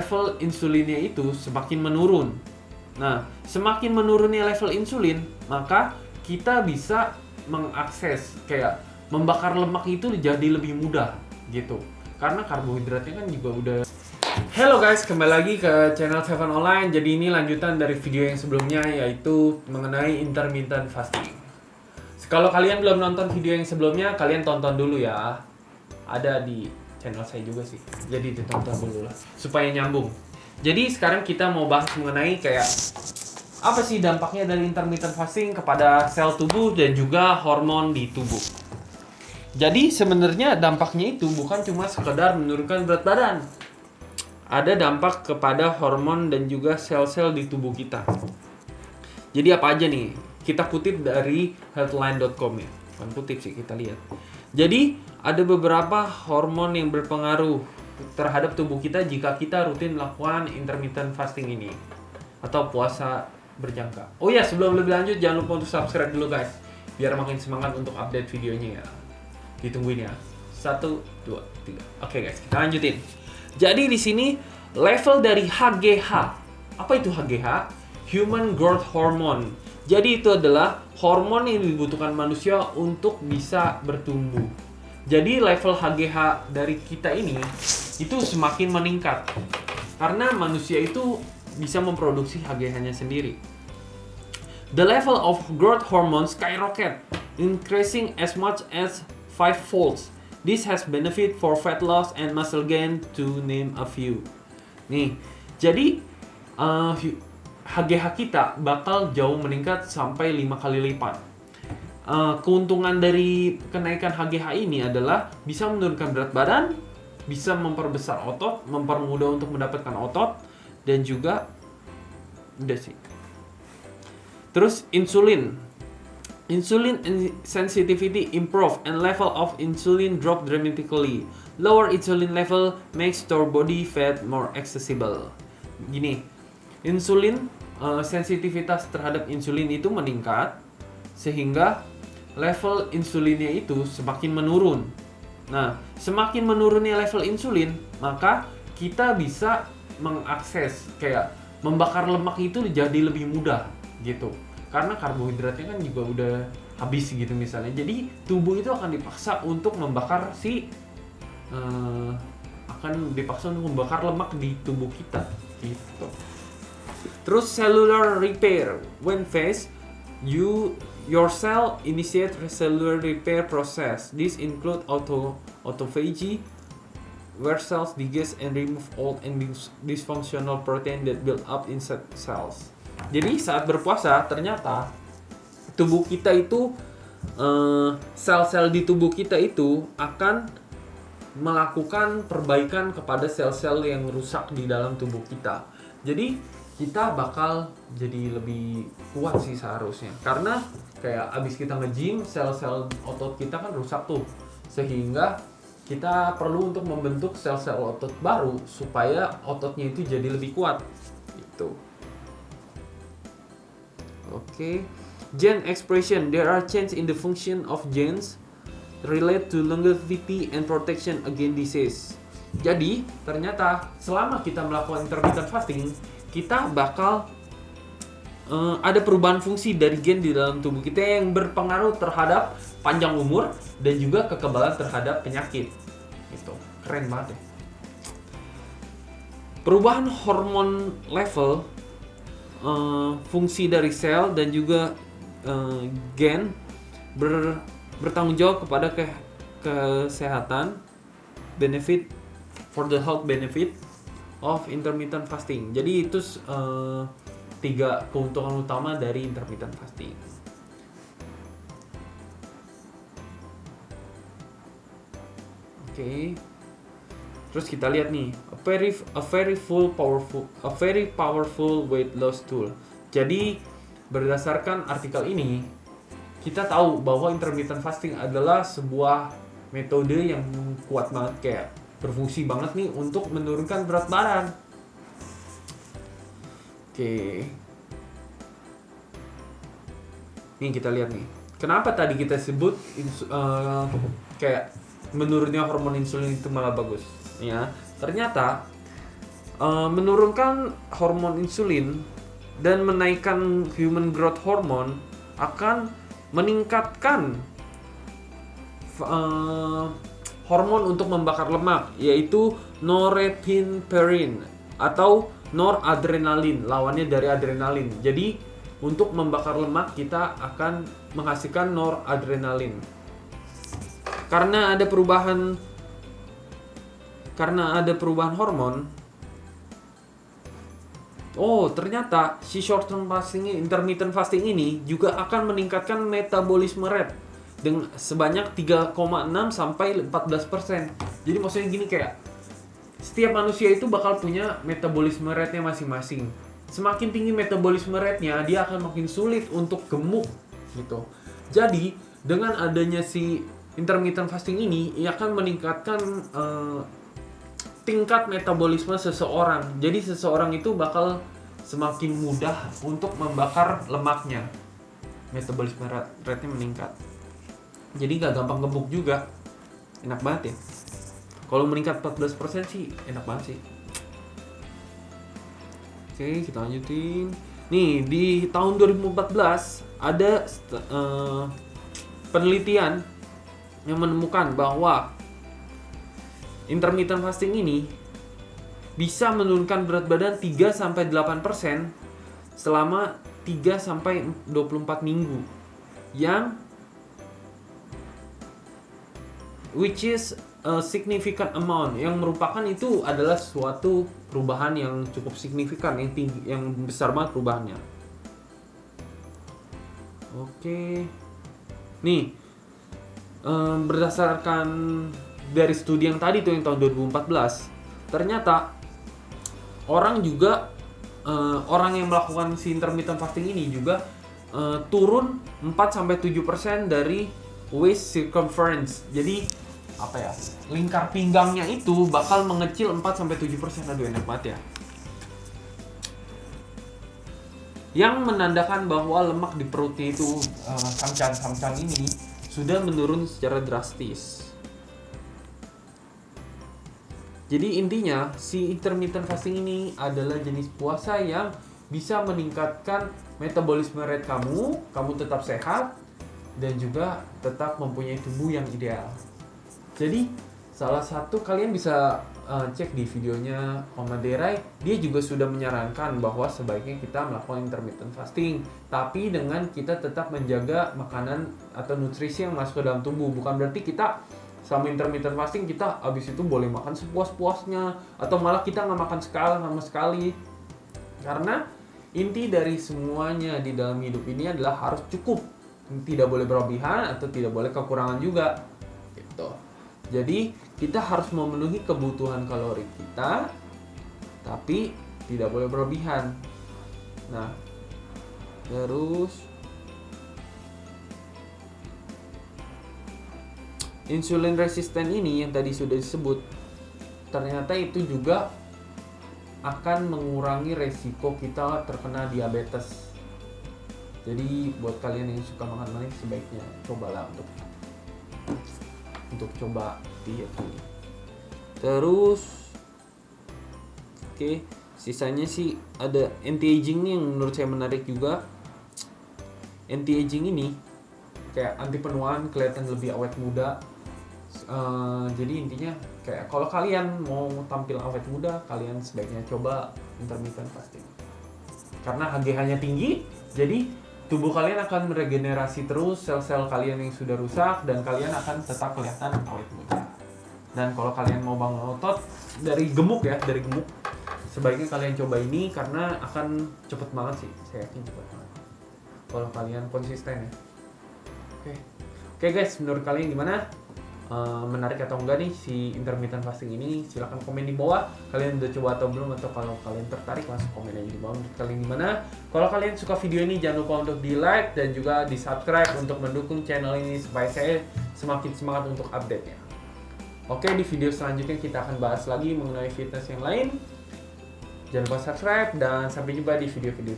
level insulinnya itu semakin menurun. Nah, semakin menurunnya level insulin, maka kita bisa mengakses kayak membakar lemak itu jadi lebih mudah gitu. Karena karbohidratnya kan juga udah. Hello guys, kembali lagi ke channel Seven Online. Jadi ini lanjutan dari video yang sebelumnya, yaitu mengenai intermittent fasting. Kalau kalian belum nonton video yang sebelumnya, kalian tonton dulu ya. Ada di channel saya juga sih. Jadi ditonton dulu lah supaya nyambung. Jadi sekarang kita mau bahas mengenai kayak apa sih dampaknya dari intermittent fasting kepada sel tubuh dan juga hormon di tubuh. Jadi sebenarnya dampaknya itu bukan cuma sekedar menurunkan berat badan. Ada dampak kepada hormon dan juga sel-sel di tubuh kita. Jadi apa aja nih? Kita kutip dari healthline.com ya. Bukan kutip sih, kita lihat. Jadi ada beberapa hormon yang berpengaruh terhadap tubuh kita jika kita rutin melakukan intermittent fasting ini atau puasa berjangka. Oh ya, sebelum lebih lanjut jangan lupa untuk subscribe dulu guys, biar makin semangat untuk update videonya ya. Ditungguin ya. 1, 2, 3. Oke guys, kita lanjutin. Jadi di sini level dari HGH. Apa itu HGH? Human Growth Hormone. Jadi itu adalah hormon yang dibutuhkan manusia untuk bisa bertumbuh. Jadi level HGH dari kita ini itu semakin meningkat karena manusia itu bisa memproduksi HGH-nya sendiri. The level of growth hormone skyrocket, increasing as much as 5-fold. This has benefit for fat loss and muscle gain, to name a few. Nih, jadi HGH kita bakal jauh meningkat sampai 5 kali lipat. Keuntungan dari kenaikan HGH ini adalah bisa menurunkan berat badan, bisa memperbesar otot, mempermudah untuk mendapatkan otot, dan juga udah sih. Terus insulin sensitivity improve and level of insulin drop dramatically. Lower insulin level makes store body fat more accessible. Gini, insulin sensitivitas terhadap insulin itu meningkat sehingga level insulinnya itu semakin menurun. Nah, semakin menurunnya level insulin, maka kita bisa mengakses kayak membakar lemak itu jadi lebih mudah gitu. Karena karbohidratnya kan juga udah habis gitu misalnya. Jadi tubuh itu akan dipaksa untuk membakar membakar lemak di tubuh kita gitu. Terus cellular repair. When phase your cell initiate cellular repair process. This include autophagy, where cells digest and remove old and dysfunctional protein that build up inside cells. Jadi saat berpuasa ternyata tubuh kita itu sel-sel di tubuh kita itu akan melakukan perbaikan kepada sel-sel yang rusak di dalam tubuh kita. Jadi kita bakal jadi lebih kuat sih seharusnya. Karena kayak abis kita nge-gym, sel-sel otot kita kan rusak tuh. Sehingga kita perlu untuk membentuk sel-sel otot baru supaya ototnya itu jadi lebih kuat. Gitu. Oke. Gene expression. There are changes in the function of genes relate to longevity and protection against disease. Jadi, ternyata selama kita melakukan intermittent fasting, kita bakal ada perubahan fungsi dari gen di dalam tubuh kita yang berpengaruh terhadap panjang umur dan juga kekebalan terhadap penyakit. Gitu. Keren banget ya. Perubahan hormon level, fungsi dari sel dan juga gen bertanggung jawab kepada kesehatan, benefit for the health benefit of intermittent fasting. Jadi itu 3 keuntungan utama dari intermittent fasting. Oke. Terus kita lihat nih, a very powerful weight loss tool. Jadi berdasarkan artikel ini, kita tahu bahwa intermittent fasting adalah sebuah metode yang kuat banget, kayak berfungsi banget nih untuk menurunkan berat badan. Oke. Nih kita lihat nih. Kenapa tadi kita sebut kayak menurunnya hormon insulin itu malah bagus? Ya, ternyata menurunkan hormon insulin dan menaikkan human growth hormone akan meningkatkan hormon untuk membakar lemak, yaitu norepinephrine atau noradrenalin, lawannya dari adrenalin. Jadi untuk membakar lemak kita akan menghasilkan noradrenalin. Karena ada perubahan hormon. Oh, ternyata si short term fasting, intermittent fasting ini juga akan meningkatkan metabolisme rate dengan sebanyak 3,6 sampai 14%. Jadi maksudnya gini, kayak setiap manusia itu bakal punya metabolisme rate-nya masing-masing. Semakin tinggi metabolisme rate-nya, dia akan makin sulit untuk gemuk gitu. Jadi, dengan adanya si intermittent fasting ini, ia akan meningkatkan tingkat metabolisme seseorang. Jadi seseorang itu bakal semakin mudah untuk membakar lemaknya. Metabolisme rate-nya meningkat. Jadi gak gampang gemuk juga. Enak banget ya. Kalau meningkat 14% sih enak banget sih. Oke, kita lanjutin. Nih, di tahun 2014 ada penelitian yang menemukan bahwa intermittent fasting ini bisa menurunkan berat badan 3-8% selama 3-24 minggu. Which is a significant amount, yang merupakan itu adalah suatu perubahan yang cukup signifikan, yang tinggi, yang besar banget perubahannya. Oke. Nih, berdasarkan dari studi yang tadi tuh yang tahun 2014, ternyata orang yang melakukan si intermittent fasting ini juga turun 4-7% dari waist circumference. Jadi lingkar pinggangnya itu bakal mengecil 4-7%. Aduh, enak banget ya. Yang menandakan bahwa lemak di perutnya itu samcan ini sudah menurun secara drastis. Jadi intinya si intermittent fasting ini adalah jenis puasa yang bisa meningkatkan metabolisme rate kamu tetap sehat dan juga tetap mempunyai tubuh yang ideal. Jadi salah satu, kalian bisa cek di videonya Om Maderai, dia juga sudah menyarankan bahwa sebaiknya kita melakukan intermittent fasting, tapi dengan kita tetap menjaga makanan atau nutrisi yang masuk ke dalam tubuh. Bukan berarti kita sama intermittent fasting kita abis itu boleh makan sepuas-puasnya, atau malah kita nggak makan sama sekali. Karena inti dari semuanya di dalam hidup ini adalah harus cukup, tidak boleh berlebihan atau tidak boleh kekurangan juga gitu. Jadi kita harus memenuhi kebutuhan kalori kita, tapi tidak boleh berlebihan. Nah, terus insulin resisten ini yang tadi sudah disebut, ternyata itu juga akan mengurangi resiko kita terkena diabetes. Jadi buat kalian yang suka makan manis, sebaiknya cobalah untuk coba diet ini. Terus sisanya sih ada anti-aging nih yang menurut saya menarik juga. Anti-aging ini kayak anti penuaan, kelihatan lebih awet muda. Jadi intinya kayak kalau kalian mau tampil awet muda, kalian sebaiknya coba intermittent fasting. Karena HGH-nya tinggi, jadi tubuh kalian akan meregenerasi terus sel-sel kalian yang sudah rusak, dan kalian akan tetap kelihatan awet muda. Dan kalau kalian mau bangun otot dari gemuk, sebaiknya kalian coba ini karena akan cepet banget sih, saya yakin cepet banget kalau kalian konsisten ya. Oke guys, menurut kalian gimana? Menarik atau enggak nih si intermittent fasting ini? Silahkan komen di bawah kalian udah coba atau belum, atau kalau kalian tertarik langsung komen aja di bawah menurut kalian gimana. Kalau kalian suka video ini jangan lupa untuk di like dan juga di subscribe untuk mendukung channel ini supaya saya semakin semangat untuk update nya. Oke, di video selanjutnya kita akan bahas lagi mengenai fitness yang lain. Jangan lupa subscribe dan sampai jumpa di video-video